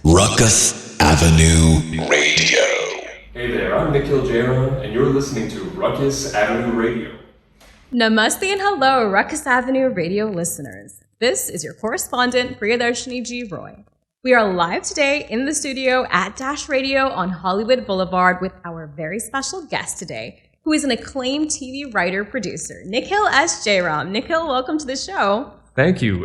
Rukus Avenue Radio. Hey there, I'm Nikhil Jayaram, and you're listening to Rukus Avenue Radio. Namaste and hello, Rukus Avenue Radio listeners. This is your correspondent, Priyadarshini G. Roy. We are live today in the studio at Dash Radio on Hollywood Boulevard with our very special guest today, who is an acclaimed TV writer-producer, Nikhil S. Jayaram. Nikhil, welcome to the show. Thank you.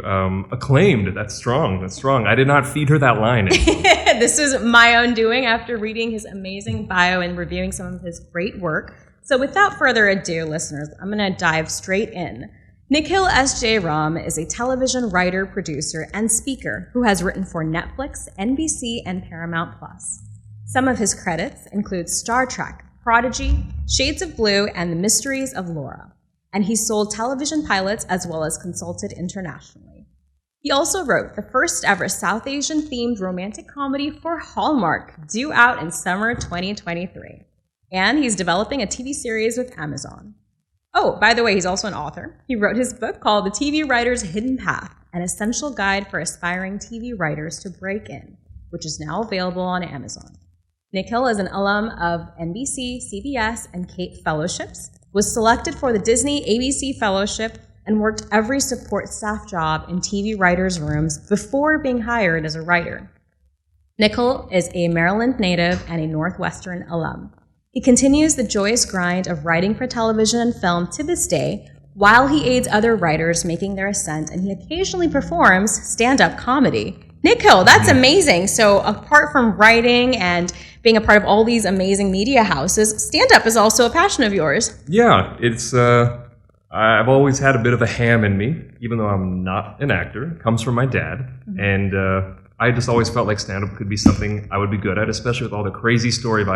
Acclaimed. That's strong. I did not feed her that line. This is my own doing after reading his amazing bio and reviewing some of his great work. So without further ado, listeners, I'm going to dive straight in. Nikhil S. Jayaram is a television writer, producer, and speaker who has written for Netflix, NBC, and Paramount+. Some of his credits include Star Trek, Prodigy, Shades of Blue, and The Mysteries of Laura. And he sold television pilots as well as consulted internationally. He also wrote the first ever South Asian-themed romantic comedy for Hallmark, due out in summer 2023. And he's developing a TV series with Amazon. Oh, by the way, he's also an author. He wrote his book called The TV Writer's Hidden Path, an essential guide for aspiring TV writers to break in, which is now available on Amazon. Nikhil is an alum of NBC, CBS, and Kate Fellowships, was selected for the Disney ABC Fellowship, and worked every support staff job in TV writers' rooms before being hired as a writer. Nikhil is a Maryland native and a Northwestern alum. He continues the joyous grind of writing for television and film to this day, while he aids other writers making their ascent, and he occasionally performs stand-up comedy. Nikhil, that's amazing. So apart from writing and being a part of all these amazing media houses, stand-up is also a passion of yours. Yeah, it's, I've always had a bit of a ham in me, even though I'm not an actor. It comes from my dad. Mm-hmm. And I just always felt like stand-up could be something I would be good at, especially with all the crazy stories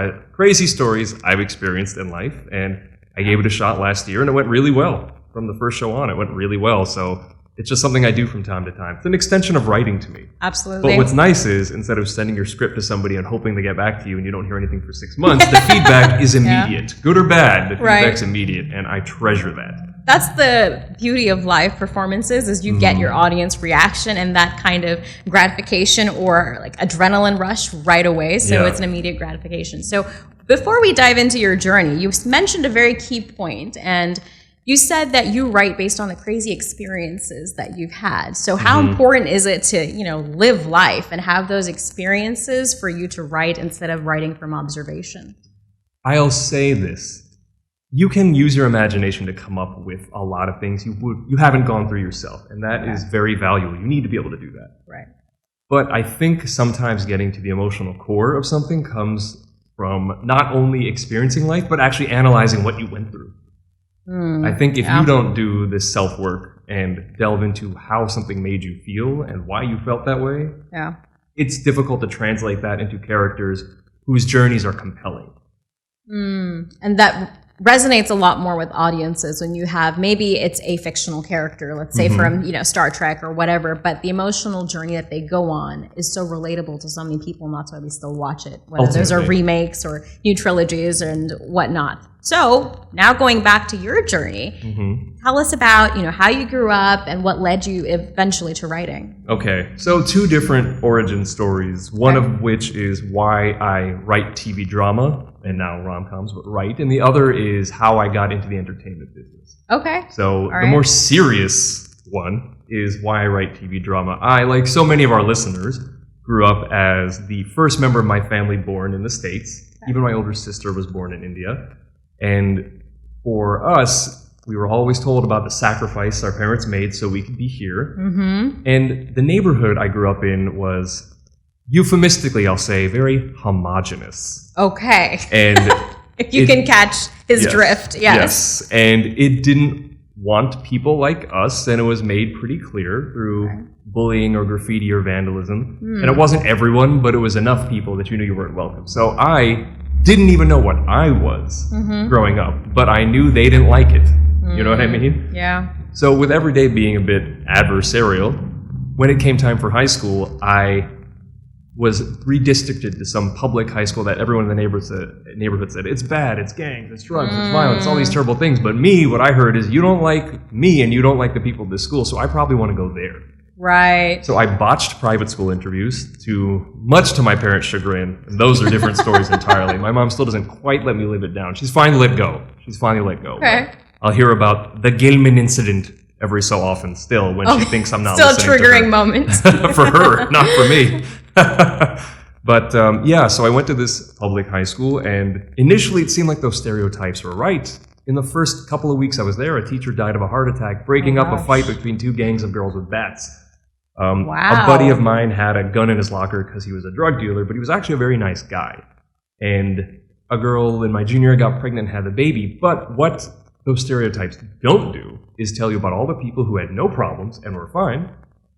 I've experienced in life. And I gave it a shot last year, and it went really well. From the first show on, it went really well. So it's just something I do from time to time. It's an extension of writing to me. Absolutely. But what's nice is, instead of sending your script to somebody and hoping they get back to you and you don't hear anything for 6 months, the feedback is immediate. Yeah. Good or bad, the feedback's immediate, and I treasure that. That's the beauty of live performances, is you get your audience reaction and that kind of gratification or like adrenaline rush right away. So it's an immediate gratification. So before we dive into your journey, you mentioned a very key point, and you said that you write based on the crazy experiences that you've had. So how important is it to, live life and have those experiences for you to write instead of writing from observation? I'll say this. You can use your imagination to come up with a lot of things you haven't gone through yourself, and that is very valuable. You need to be able to do that. Right. But I think sometimes getting to the emotional core of something comes from not only experiencing life, but actually analyzing what you went through. I think if you don't do this self-work and delve into how something made you feel and why you felt that way, it's difficult to translate that into characters whose journeys are compelling. And that resonates a lot more with audiences when you have, maybe it's a fictional character, let's say from, Star Trek or whatever, but the emotional journey that they go on is so relatable to so many people, and that's why we still watch it, whether those are remakes or new trilogies and whatnot. So now going back to your journey, tell us about, how you grew up and what led you eventually to writing. Okay, so 2 different origin stories, one of which is why I write TV drama, and now rom-coms, but write, and the other is how I got into the entertainment business. Okay. So the more serious one is why I write TV drama. I, like so many of our listeners, grew up as the first member of my family born in the States. Even my older sister was born in India. And for us, we were always told about the sacrifice our parents made so we could be here. And the neighborhood I grew up in was, euphemistically I'll say, very homogenous. Okay. And if you can catch his drift, Yes, and it didn't want people like us, and it was made pretty clear through bullying or graffiti or vandalism. And it wasn't everyone, but it was enough people that you knew you weren't welcome. So I didn't even know what I was growing up, but I knew they didn't like it. You know what I mean? Yeah. So with every day being a bit adversarial, when it came time for high school, I was redistricted to some public high school that everyone in the neighborhood said, it's bad, it's gangs, it's drugs, it's violence, it's all these terrible things. But me, what I heard is, you don't like me and you don't like the people at this school, so I probably want to go there. Right. So I botched private school interviews, much to my parents' chagrin. And those are different stories entirely. My mom still doesn't quite let me live it down. She's finally let go. Okay. I'll hear about the Gilman incident every so often still when she thinks I'm not still listening triggering to her. moments. For her, not for me. But so I went to this public high school, and initially it seemed like those stereotypes were right. In the first couple of weeks I was there, a teacher died of a heart attack, breaking up a fight between two gangs of girls with bats. A buddy of mine had a gun in his locker because he was a drug dealer, but he was actually a very nice guy. And a girl in my junior year got pregnant and had a baby. But what those stereotypes don't do is tell you about all the people who had no problems and were fine.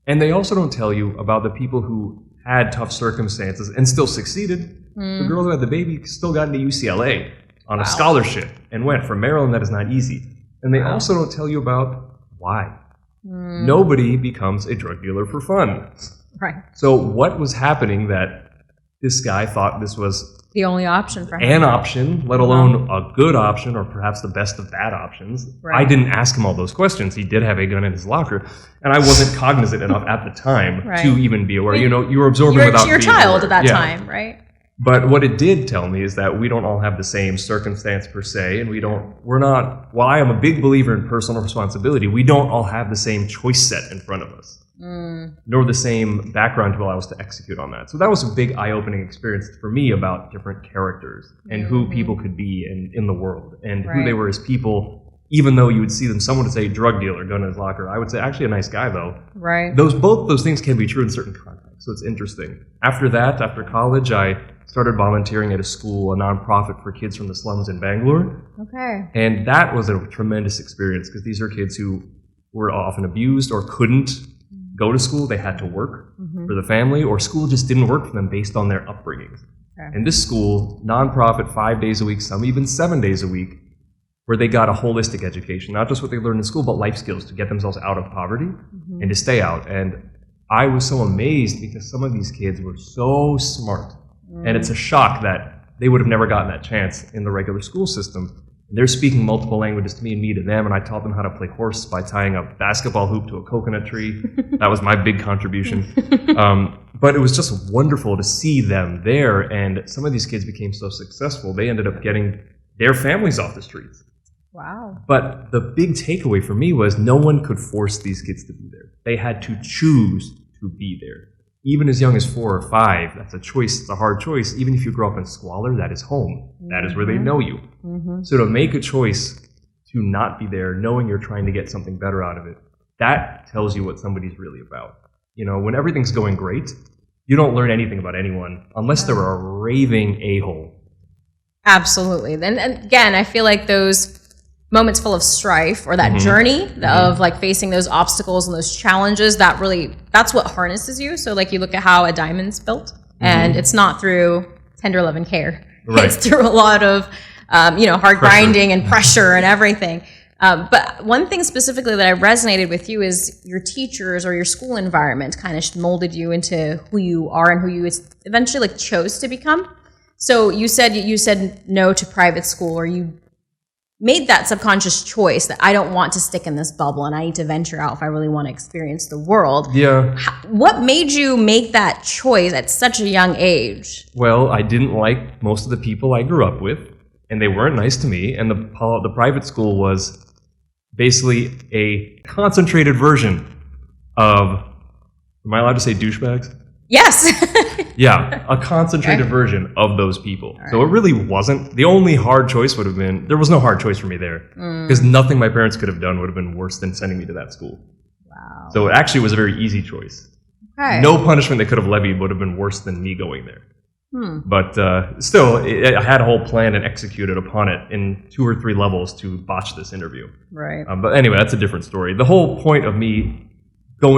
And they also don't tell you about the people who had tough circumstances and still succeeded. The girl who had the baby still got into UCLA on a scholarship and went from Maryland. That is not easy. And they also don't tell you about why. Nobody becomes a drug dealer for fun. Right. So what was happening that this guy thought this was the only option for him? An option, let alone a good option, or perhaps the best of bad options. Right. I didn't ask him all those questions. He did have a gun in his locker, and I wasn't cognizant enough at the time to even be aware. You know, you were absorbing without your being child aware. at that time, right? But what it did tell me is that we don't all have the same circumstance per se, and while I am a big believer in personal responsibility, we don't all have the same choice set in front of us, nor the same background to allow us to execute on that. So that was a big eye-opening experience for me about different characters and who people could be in the world, and who they were as people. Even though you would see them, someone would say drug dealer, gun in his locker. I would say actually a nice guy though. Right. Both those things can be true in certain contexts. So it's interesting. After college, I started volunteering at a school, a nonprofit for kids from the slums in Bangalore. Okay. And that was a tremendous experience because these are kids who were often abused or couldn't go to school. They had to work for the family, or school just didn't work for them based on their upbringings. Okay. And this school, nonprofit, 5 days a week, some even 7 days a week, where they got a holistic education, not just what they learned in school, but life skills to get themselves out of poverty and to stay out. And I was so amazed because some of these kids were so smart. And it's a shock that they would have never gotten that chance in the regular school system. They're speaking multiple languages to me and me to them, and I taught them how to play horse by tying a basketball hoop to a coconut tree. That was my big contribution. But it was just wonderful to see them there, and some of these kids became so successful, they ended up getting their families off the streets. Wow. But the big takeaway for me was no one could force these kids to be there. They had to choose to be there. Even as young as 4 or 5, that's a choice, it's a hard choice. Even if you grow up in squalor, that is home. That is where they know you. So to make a choice to not be there, knowing you're trying to get something better out of it, that tells you what somebody's really about. You know, when everything's going great, you don't learn anything about anyone unless they're a raving a-hole. Absolutely. And again, I feel like those moments full of strife, or that journey of like facing those obstacles and those challenges, that's what harnesses you. So like you look at how a diamond's built, and it's not through tender love and care. Right. It's through a lot of hard grinding and pressure and everything. But one thing specifically that I resonated with you is your teachers or your school environment kind of molded you into who you are and who you eventually like chose to become. So you said no to private school, or you made that subconscious choice that I don't want to stick in this bubble and I need to venture out if I really want to experience the world. Yeah. What made you make that choice at such a young age? Well, I didn't like most of the people I grew up with, and they weren't nice to me, and the private school was basically a concentrated version of, am I allowed to say douchebags? Yes. Yeah, a concentrated version of those people. Right. So it really wasn't. The only hard choice would have been, there was no hard choice for me there. Because nothing my parents could have done would have been worse than sending me to that school. Wow. So it actually was a very easy choice. Okay. No punishment they could have levied would have been worse than me going there. But still, I had a whole plan and executed upon it in 2 or 3 levels to botch this interview. Right. But anyway, that's a different story. The whole point of me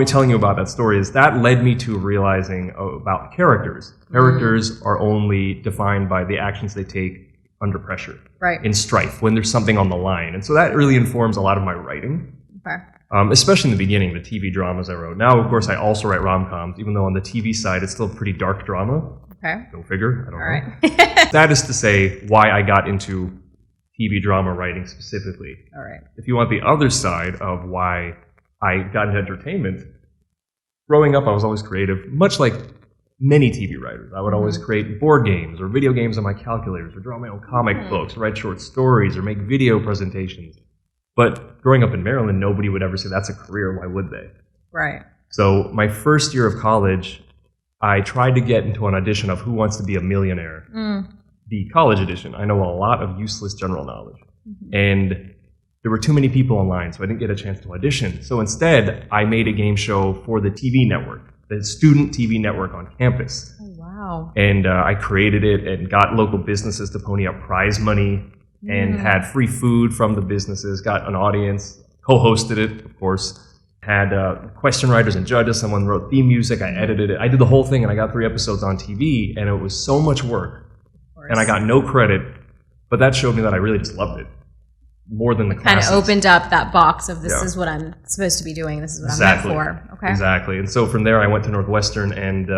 telling you about that story is that led me to realizing about characters. Characters are only defined by the actions they take under pressure, right, in strife, when there's something on the line. And so that really informs a lot of my writing. Okay. Especially in the beginning, the TV dramas I wrote. Now, of course, I also write rom-coms, even though on the TV side, it's still pretty dark drama. Okay. Go figure. I don't know. Right. That is to say why I got into TV drama writing specifically. All right. If you want the other side of why I got into entertainment, growing up, I was always creative, much like many TV writers. I would always create board games or video games on my calculators, or draw my own comic books, or write short stories, or make video presentations. But growing up in Maryland, nobody would ever say that's a career. Why would they? Right. So my first year of college, I tried to get into an audition of Who Wants to Be a Millionaire, the college edition. I know a lot of useless general knowledge. And there were too many people online, so I didn't get a chance to audition. So instead, I made a game show for the TV network, the student TV network on campus. Oh, wow. And I created it and got local businesses to pony up prize money and had free food from the businesses, got an audience, co-hosted it, of course, had question writers and judges. Someone wrote theme music. I edited it. I did the whole thing, and I got 3 episodes on TV, and it was so much work. And I got no credit, but that showed me that I really just loved it more than the classes. Kind of opened up that box of this is what I'm supposed to be doing. This is what I'm meant for. Okay. Exactly. And so from there, I went to Northwestern and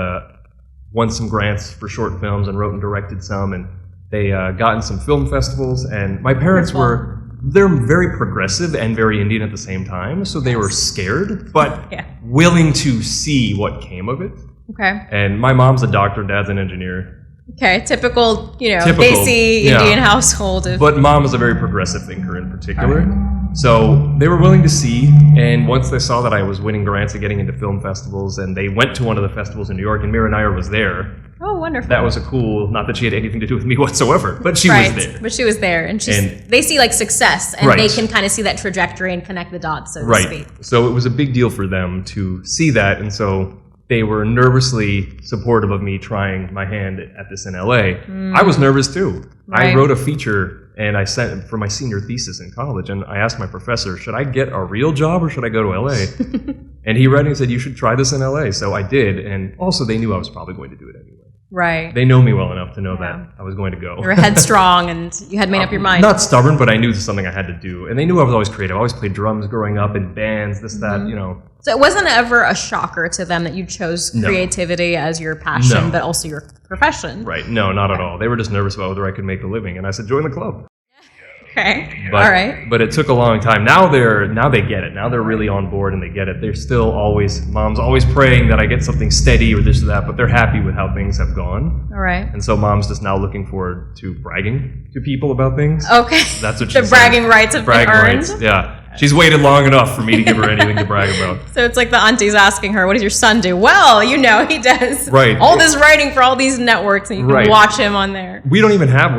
won some grants for short films and wrote and directed some. And they got in some film festivals. And my parents they're very progressive and very Indian at the same time. So they were scared, but willing to see what came of it. Okay. And my mom's a doctor, dad's an engineer. Okay, typical, Desi Indian household. But mom was a very progressive thinker in particular. So they were willing to see, and once they saw that I was winning grants and getting into film festivals, and they went to one of the festivals in New York, and Mira Nair was there. Oh, wonderful. That was not that she had anything to do with me whatsoever, but she was there. But she was there, and they see success, and they can kind of see that trajectory and connect the dots, so to speak. So it was a big deal for them to see that, and so they were nervously supportive of me trying my hand at this in LA. I was nervous too. I wrote a feature and I sent it for my senior thesis in college, and I asked my professor, should I get a real job or should I go to LA? And he read it and said, you should try this in LA. So I did, and also they knew I was probably going to do it anyway. Right. They know me well enough to know that I was going to go. You were headstrong and you had made up your mind. Not stubborn, but I knew this was something I had to do. And they knew I was always creative. I always played drums growing up in bands, this, that, So it wasn't ever a shocker to them that you chose creativity as your passion, but also your profession. Right. No, not at all. They were just nervous about whether I could make a living. And I said, join the club. Okay. All right. But it took a long time. Now they get it. Now they're really on board and they get it. They're still mom's always praying that I get something steady or this or that, but they're happy with how things have gone. All right. And so mom's just now looking forward to bragging to people about things. Okay. That's what she's The bragging rights have been earned. Rights, yeah. She's waited long enough for me to give her anything to brag about. So it's like the auntie's asking her, what does your son do? Well, he does all this writing for all these networks, and you can watch him on there. We're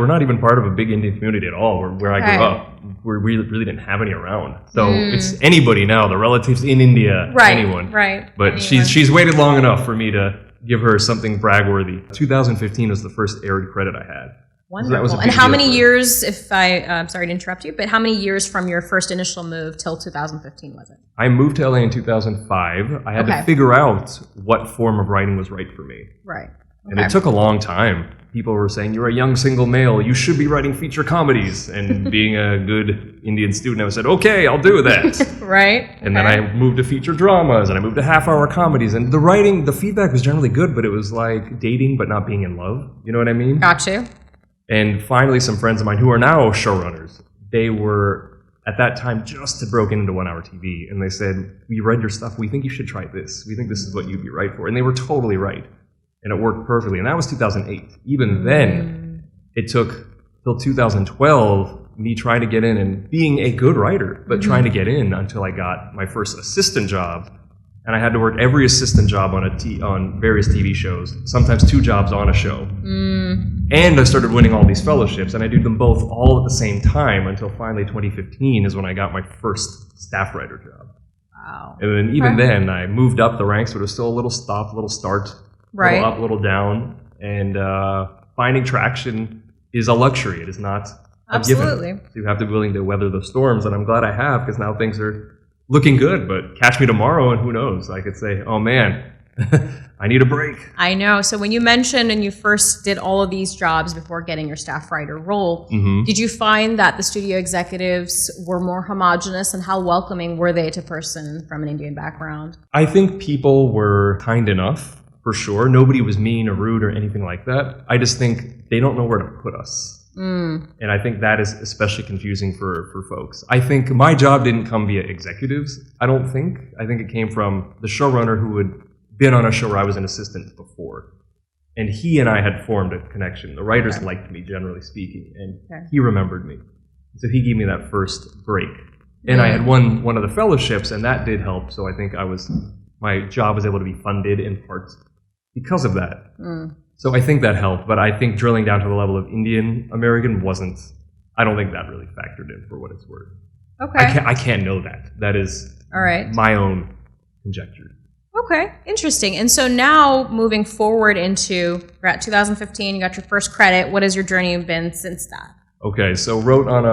not even part of a big Indian community at all where I grew up. We really didn't have any around. So it's anybody now, the relatives in India, anyone. Right. But she's waited long enough for me to give her something bragworthy. 2015 was the first aired credit I had. Wonderful. So and how many years, I'm sorry to interrupt you, but how many years from your first initial move till 2015 was it? I moved to LA in 2005. I had to figure out what form of writing was right for me. Right. And it took a long time. People were saying, you're a young single male, you should be writing feature comedies. And being a good Indian student, I said, okay, I'll do that. Right. And then I moved to feature dramas, and I moved to half-hour comedies. And the feedback was generally good, but it was like dating but not being in love. You know what I mean? Got you. And finally, some friends of mine who are now showrunners, they were, at that time, just broken into 1 hour TV. And they said, we read your stuff. We think you should try this. We think this is what you'd be right for. And they were totally right. And it worked perfectly. And that was 2008. Even then, it took till 2012, me trying to get in and being a good writer, but trying to get in until I got my first assistant job. And I had to work every assistant job on various TV shows, sometimes 2 jobs on a show. And I started winning all these fellowships, and I did them both all at the same time until finally 2015 is when I got my first staff writer job. Wow. And then even then, I moved up the ranks, but it was still a little stop, a little start, little up, little down. And finding traction is a luxury. It is not a given. So you have to be willing to weather the storms, and I'm glad I have, because now things are looking good, but catch me tomorrow and who knows? I could say, oh man, I need a break. I know. So when you mentioned and you first did all of these jobs before getting your staff writer role, did you find that the studio executives were more homogenous, and how welcoming were they to person from an Indian background? I think people were kind enough, for sure. Nobody was mean or rude or anything like that. I just think they don't know where to put us. And I think that is especially confusing for folks. I think my job didn't come via executives, I don't think. I think it came from the showrunner who would been on a show where I was an assistant before. And he and I had formed a connection. The writers liked me, generally speaking, and he remembered me. So he gave me that first break. And I had won one of the fellowships, and that did help. So I think my job was able to be funded in part because of that. So I think that helped, but I think drilling down to the level of Indian American I don't think that really factored in for what it's worth. Okay. I can't know that. That is my own conjecture. Okay, interesting. And so now moving forward we're at 2015, you got your first credit. What has your journey been since that? Okay, so wrote on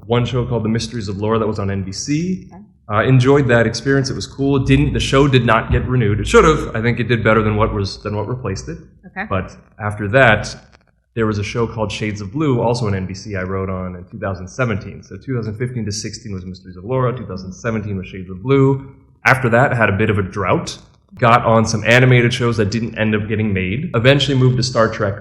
one show called The Mysteries of Laura that was on NBC. Enjoyed that experience. It was cool. The show did not get renewed. It should have. I think it did better than what replaced it. Okay. But after that, there was a show called Shades of Blue, also on NBC, I wrote on in 2017. So 2015 to 16 was Mysteries of Laura. 2017 was Shades of Blue. After that, I had a bit of a drought. Got on some animated shows that didn't end up getting made. Eventually moved to Star Trek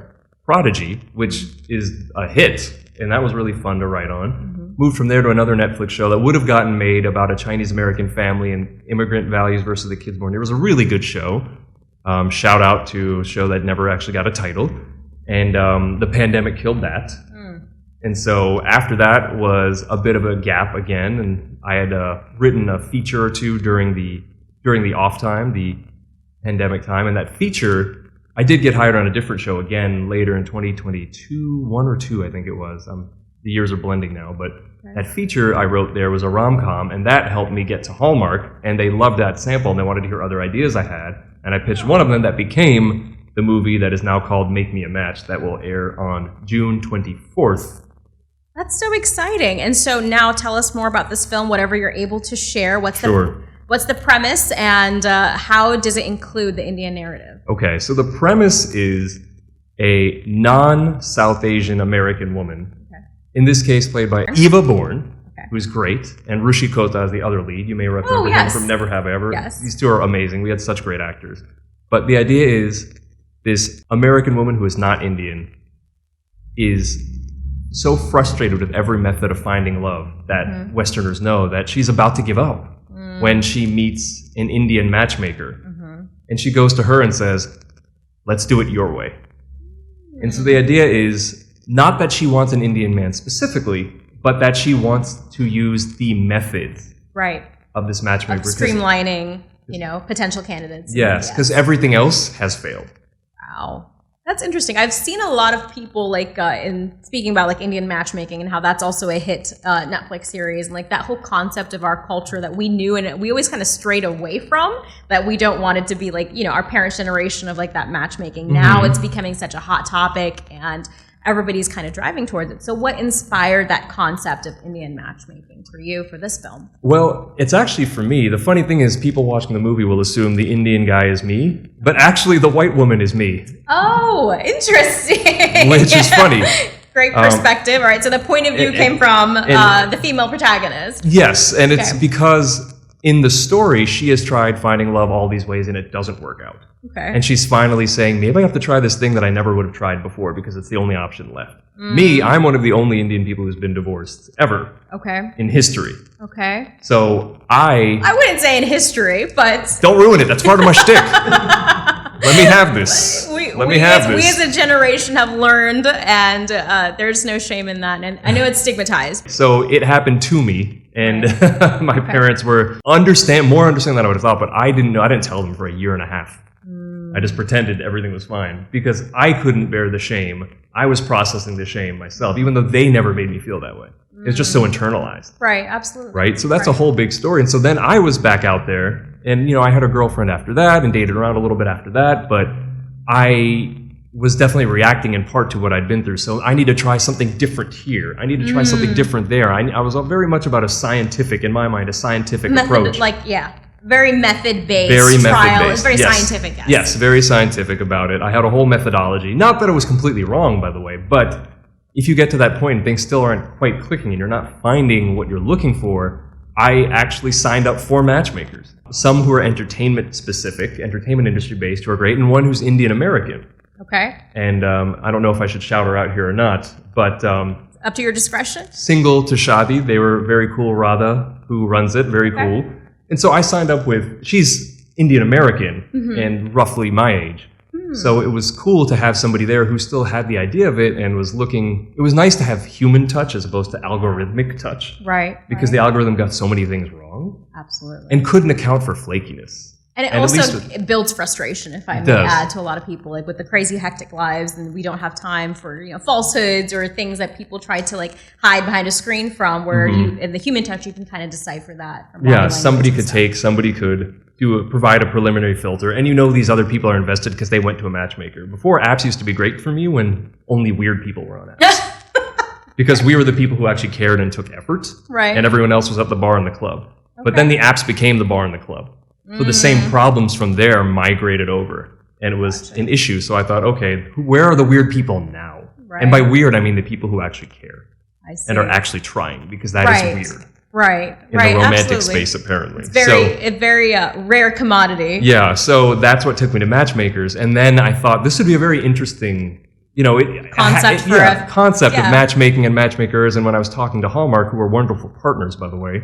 Prodigy, which is a hit. And that was really fun to write on. Moved from there to another Netflix show that would have gotten made about a Chinese-American family and immigrant values versus the kids born here. It was a really good show. Shout out to a show that never actually got a title. And the pandemic killed that. And so after that was a bit of a gap again. And I had written a feature or two during the off time, the pandemic time. And that feature, I did get hired on a different show again later in 2022, 1 or 2, I think it was. The years are blending now, but that feature I wrote there was a rom-com, and that helped me get to Hallmark, and they loved that sample, and they wanted to hear other ideas I had, and I pitched one of them that became the movie that is now called Make Me a Match, that will air on June 24th. That's so exciting. And so now tell us more about this film, whatever you're able to share. What's the premise, and how does it include the Indian narrative? Okay, so the premise is a non-South Asian American woman, in this case played by Eva Bourne, who's great, and Rushi Kota is the other lead. You may remember him from Never Have I Ever. Yes. These two are amazing. We had such great actors. But the idea is this American woman who is not Indian is so frustrated with every method of finding love that Westerners know that she's about to give up when she meets an Indian matchmaker. And she goes to her and says, let's do it your way. And so the idea is not that she wants an Indian man specifically, but that she wants to use the methods of this matchmaker. Of streamlining, potential candidates. Yes, because everything else has failed. Wow. That's interesting. I've seen a lot of people in speaking about Indian matchmaking and how that's also a hit Netflix series, and that whole concept of our culture that we knew and we always kind of strayed away from, that we don't want it to be our parents' generation of that matchmaking. Now it's becoming such a hot topic and everybody's kind of driving towards it. So what inspired that concept of Indian matchmaking for you for this film? Well, it's actually for me. The funny thing is people watching the movie will assume the Indian guy is me, but actually the white woman is me. Oh, interesting. Which is funny. Great perspective. All right, so the point of view came from the female protagonist. Yes, and it's because in the story, she has tried finding love all these ways and it doesn't work out. Okay. And she's finally saying, maybe I have to try this thing that I never would have tried before because it's the only option left. Me, I'm one of the only Indian people who's been divorced ever. Okay. In history. Okay. So I wouldn't say in history, but... Don't ruin it. That's part of my shtick. Let me have this. We as a generation have learned, and there's no shame in that. And I know it's stigmatized. So it happened to me, and my parents were more understanding than I would have thought, but I didn't know. I didn't tell them for a year and a half. I just pretended everything was fine because I couldn't bear the shame. I was processing the shame myself, even though they never made me feel that way. It's just so internalized. Right, absolutely. Right? So that's a whole big story. And so then I was back out there, and I had a girlfriend after that and dated around a little bit after that, but I was definitely reacting in part to what I'd been through. So I need to try something different here. I need to try something different there. I was very much about a scientific approach. Very method-based. Very trial. method-based. It's very scientific. Yes, very scientific about it. I had a whole methodology. Not that it was completely wrong, by the way, but if you get to that point and things still aren't quite clicking and you're not finding what you're looking for, I actually signed up for matchmakers. Some who are entertainment industry based, who are great, and one who's Indian American. Okay. And I don't know if I should shout her out here or not, but... up to your discretion? Single to Shadi. They were very cool. Radha, who runs it, very cool. And so I signed up with... She's Indian American and roughly my age. So it was cool to have somebody there who still had the idea of it and was looking. It was nice to have human touch as opposed to algorithmic touch. Right. Because the algorithm got so many things wrong. Absolutely. And couldn't account for flakiness. And it builds frustration, if I may add, to a lot of people, like with the crazy hectic lives, and we don't have time for falsehoods or things that people try to like hide behind a screen from. Where in the human touch, you can kind of decipher that. From somebody could provide a preliminary filter, and these other people are invested because they went to a matchmaker. Before, apps used to be great for me when only weird people were on apps. Because we were the people who actually cared and took effort, right? And everyone else was at the bar and the club. Okay. But then the apps became the bar and the club. So the same problems from there migrated over, and it was an issue. So I thought, okay, where are the weird people now? Right. And by weird, I mean the people who actually care and are actually trying, because that is weird. Right. In the romantic space, apparently. It's a very rare commodity. Yeah, so that's what took me to matchmakers. And then I thought this would be a very interesting, concept of matchmaking and matchmakers. And when I was talking to Hallmark, who are wonderful partners, by the way,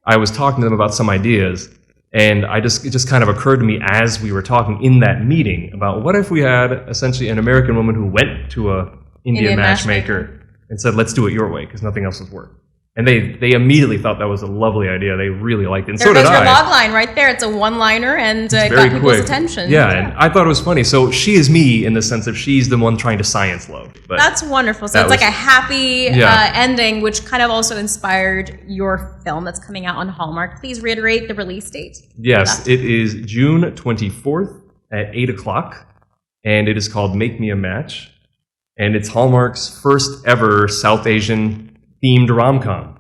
I was talking to them about some ideas. And it just kind of occurred to me as we were talking in that meeting about what if we had essentially an American woman who went to a Indian matchmaker and said, let's do it your way, because nothing else has worked. And they immediately thought that was a lovely idea. They really liked it. And so did I. There goes your log line right there. It's a one-liner, and it got people's attention. Yeah, and I thought it was funny. So she is me in the sense of she's the one trying to science love. But that's wonderful. So it's like a happy ending, which kind of also inspired your film that's coming out on Hallmark. Please reiterate the release date. Yes, it is June 24th at 8 o'clock, and it is called Make Me a Match. And it's Hallmark's first ever South Asian themed rom-com.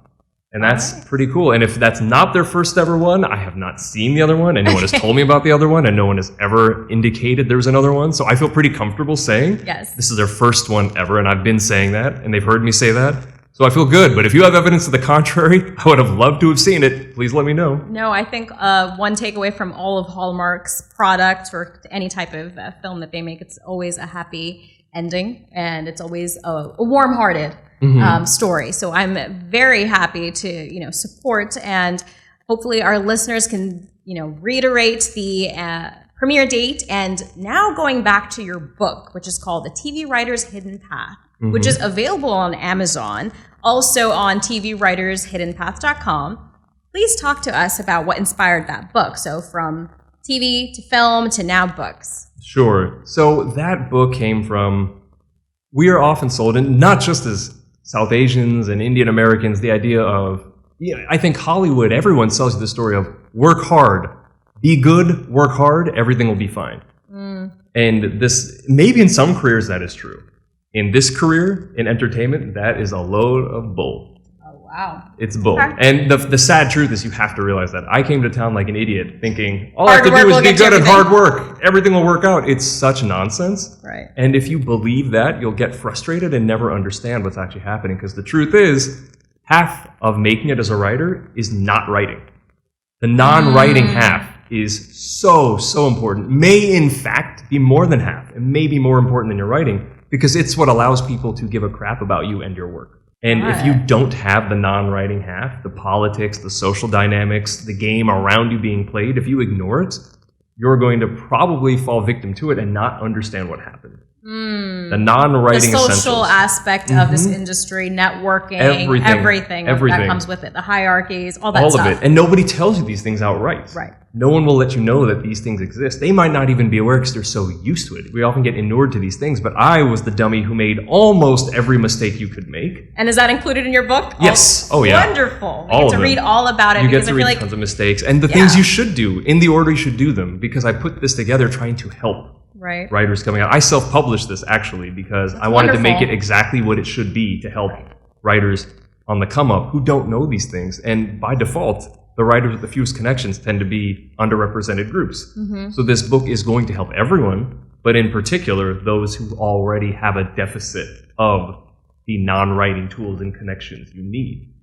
And that's pretty cool. And if that's not their first ever one, I have not seen the other one, and no one has told me about the other one, and no one has ever indicated there's another one. So I feel pretty comfortable saying this is their first one ever, and I've been saying that, and they've heard me say that. So I feel good. But if you have evidence to the contrary, I would have loved to have seen it. Please let me know. No, I think one takeaway from all of Hallmark's products or any type of film that they make, it's always a happy ending, and it's always a warm-hearted story. So I'm very happy to support, and hopefully our listeners can reiterate the premiere date. And now going back to your book, which is called The TV Writer's Hidden Path, which is available on Amazon, also on tvwritershiddenpath.com. Please talk to us about what inspired that book. So from TV to film to now books. Sure. So that book came from, we are often sold, and not just as South Asians and Indian Americans, the idea of, I think Hollywood, everyone sells you the story of work hard, be good, work hard, everything will be fine. And this, maybe in some careers that is true. In this career, in entertainment, that is a load of bull. Wow. It's bull. Okay. And the sad truth is you have to realize that. I came to town like an idiot thinking, all I have to do is be good at hard work. Everything will work out. It's such nonsense. Right. And if you believe that, you'll get frustrated and never understand what's actually happening. Because the truth is, half of making it as a writer is not writing. The non-writing half is so important. May, in fact, be more than half. It may be more important than your writing because it's what allows people to give a crap about you and your work. And if you don't have the non-writing half, the politics, the social dynamics, the game around you being played, if you ignore it, you're going to probably fall victim to it and not understand what happened. The non-writing the social essentials. aspect of this industry, networking, everything that comes with it, the hierarchies, all that stuff. All of it. And nobody tells you these things outright. Right. No one will let you know that these things exist. They might not even be aware because they're so used to it. We often get inured to these things, but I was the dummy who made almost every mistake you could make. And is that included in your book? Yes. Oh, yeah. Wonderful. You get to read all about it. You get to read tons of mistakes and the things you should do in the order you should do them, because I put this together trying to help writers coming out. I self-published this actually because I wanted to make it exactly what it should be to help writers on the come up who don't know these things. And by default, the writers with the fewest connections tend to be underrepresented groups. So this book is going to help everyone, but in particular, those who already have a deficit of the non-writing tools and connections you need.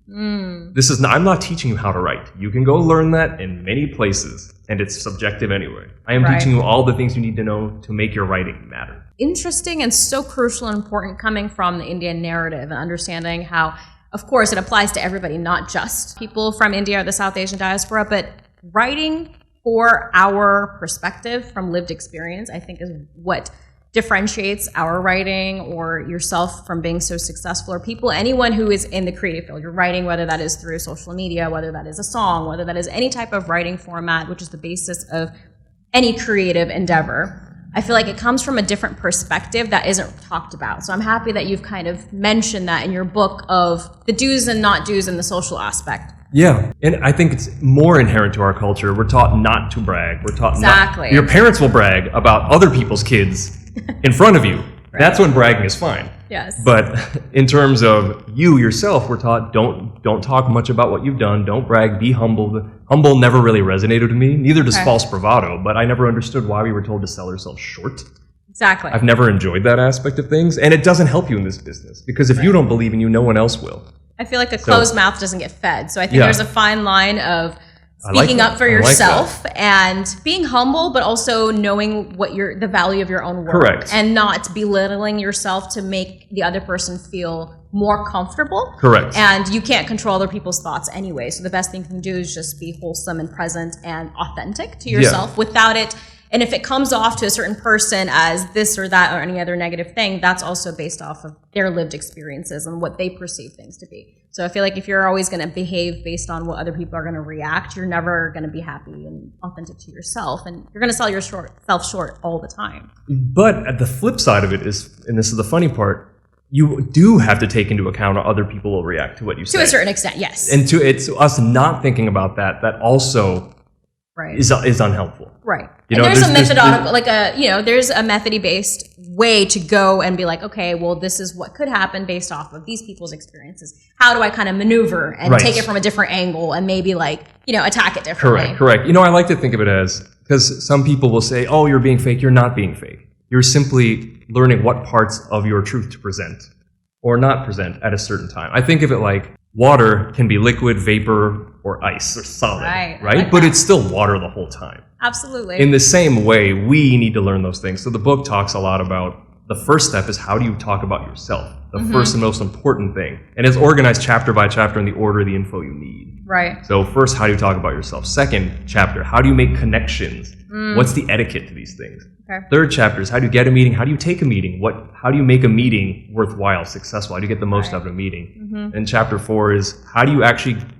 This is not, I'm not teaching you how to write. You can go learn that in many places, and it's subjective anyway. I am teaching you all the things you need to know to make your writing matter. Interesting and so crucial and important coming from the Indian narrative and understanding how, of course, it applies to everybody, not just people from India or the South Asian diaspora, but writing for our perspective from lived experience, I think is what differentiates our writing or yourself from being so successful, or people, anyone who is in the creative field. You're writing, whether that is through social media, whether that is a song, whether that is any type of writing format, which is the basis of any creative endeavor. I feel like it comes from a different perspective that isn't talked about. So I'm happy that you've kind of mentioned that in your book of the do's and not do's in the social aspect. Yeah, and I think it's more inherent to our culture. We're taught not to brag. We're taught Exactly. Your parents will brag about other people's kids in front of you. Right. That's when bragging is fine. Yes. But in terms of you yourself, we're taught don't talk much about what you've done. Don't brag. Be humble. Humble never really resonated with me. Neither does false bravado. But I never understood why we were told to sell ourselves short. Exactly. I've never enjoyed that aspect of things, and it doesn't help you in this business because if you don't believe in you, no one else will. I feel like a closed mouth doesn't get fed. So I think there's a fine line of speaking up for yourself and being humble, but also knowing what the value of your own work. Correct. And not belittling yourself to make the other person feel more comfortable. Correct. And you can't control other people's thoughts anyway. So the best thing you can do is just be wholesome and present and authentic to yourself without it. And if it comes off to a certain person as this or that or any other negative thing, that's also based off of their lived experiences and what they perceive things to be. So I feel like if you're always going to behave based on what other people are going to react, you're never going to be happy and authentic to yourself. And you're going to sell yourself short all the time. But at the flip side of it is, and this is the funny part, you do have to take into account how other people will react to what you say. To a certain extent, yes. And it's us not thinking about that also is unhelpful. Right. You and know, there's a methodological, there's a method-based way to go and be like, okay, well, this is what could happen based off of these people's experiences. How do I kind of maneuver and take it from a different angle and maybe attack it differently? Correct. I like to think of it as, because some people will say, oh, you're being fake. You're not being fake. You're simply learning what parts of your truth to present or not present at a certain time. I think of it like water can be liquid, vapor, or ice, or solid, right? But it's still water the whole time. Absolutely. In the same way, we need to learn those things. So the book talks a lot about the first step is how do you talk about yourself? The first and most important thing. And it's organized chapter by chapter in the order of the info you need. Right. So first, how do you talk about yourself? Second chapter, how do you make connections? What's the etiquette to these things? Okay. Third chapter is how do you get a meeting? How do you take a meeting? How do you make a meeting worthwhile, successful? How do you get the most out of a meeting? And chapter 4 is how do you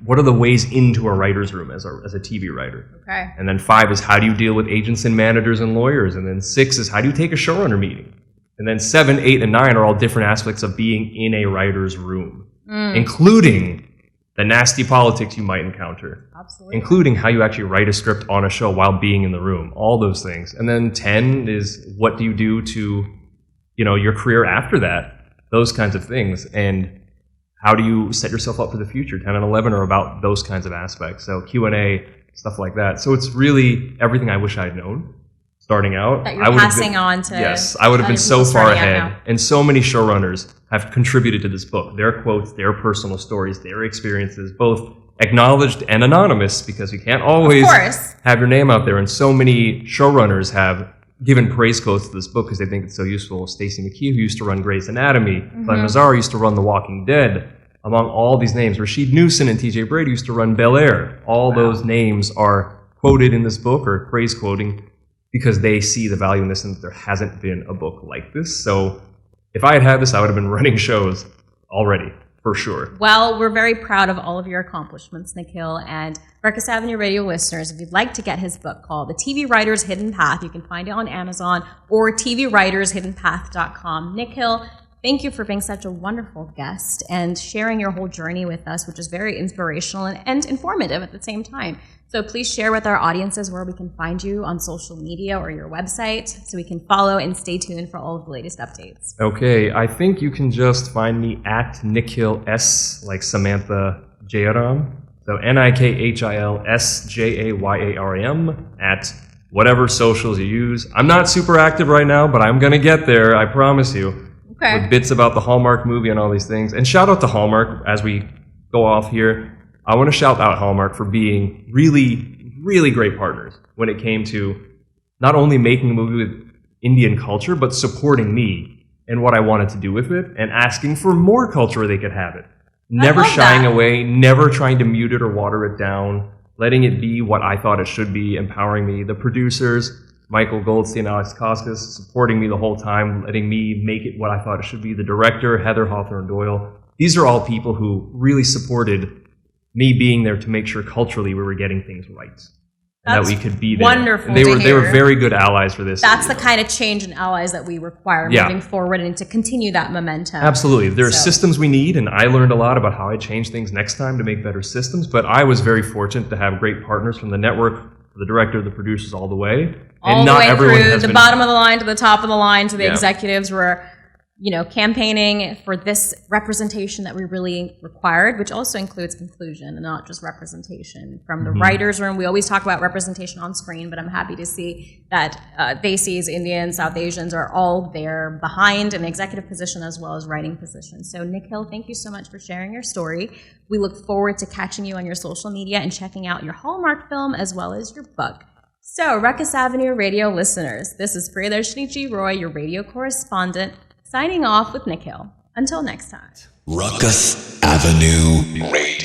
what are the ways into a writer's room as a TV writer? Okay. And then 5 is how do you deal with agents and managers and lawyers? And then 6 is how do you take a showrunner meeting? And then 7, 8, and 9 are all different aspects of being in a writer's room, including the nasty politics you might encounter. Absolutely. Including how you actually write a script on a show while being in the room, all those things. And then 10 is what do you do to, your career after that, those kinds of things. And how do you set yourself up for the future? 10 and 11 are about those kinds of aspects. So Q&A, stuff like that. So it's really everything I wish I had known starting out. That you're passing on to. Yes, I would have been so far ahead. And so many showrunners have contributed to this book. Their quotes, their personal stories, their experiences, both acknowledged and anonymous, because you can't always have your name out there. And so many showrunners have given praise quotes to this book because they think it's so useful. Stacey McKee, who used to run Grey's Anatomy, Glenn Mazzara used to run The Walking Dead, among all these names. Rashid Newson and TJ Brady used to run Bel Air. All those names are quoted in this book, or praise quoting, because they see the value in this and there hasn't been a book like this. So if I had had this, I would have been running shows already, for sure. Well, we're very proud of all of your accomplishments, Nikhil. And Rukus Ave radio listeners, if you'd like to get his book called The TV Writer's Hidden Path, you can find it on Amazon or tvwritershiddenpath.com. Nikhil, thank you for being such a wonderful guest and sharing your whole journey with us, which is very inspirational and informative at the same time. So please share with our audiences where we can find you on social media or your website so we can follow and stay tuned for all of the latest updates. Okay, I think you can just find me at Nikhil S, like Samantha Jayaram. So NikhilSJayaram at whatever socials you use. I'm not super active right now, but I'm going to get there, I promise you. Okay. With bits about the Hallmark movie and all these things. And shout out to Hallmark as we go off here. I want to shout out Hallmark for being really, really great partners when it came to not only making a movie with Indian culture, but supporting me and what I wanted to do with it and asking for more culture where they could have it. Never shying away, never trying to mute it or water it down. letting it be what I thought it should be, empowering me. The producers, Michael Goldstein, Alex Koskis, supporting me the whole time, letting me make it what I thought it should be. The director, Heather Hawthorne Doyle. These are all people who really supported me being there to make sure culturally we were getting things right. And that we could be there. Wonderful. They were very good allies for this. That's the kind of change and allies that we require moving forward and to continue that momentum. Absolutely. There are systems we need, and I learned a lot about how I change things next time to make better systems, but I was very fortunate to have great partners from the network, the director, the producers, all the way. All the way through the bottom of the line to the top of the line to the executives were, campaigning for this representation that we really required, which also includes inclusion and not just representation. From the writers' room, we always talk about representation on screen, but I'm happy to see that Desis, Indians, South Asians are all there behind an executive position as well as writing positions. So Nikhil, thank you so much for sharing your story. We look forward to catching you on your social media and checking out your Hallmark film as well as your book. So, Rukus Avenue radio listeners, this is Priyadarshini G. Roy, your radio correspondent, signing off with Nikhil. Until next time. Rukus Avenue Radio.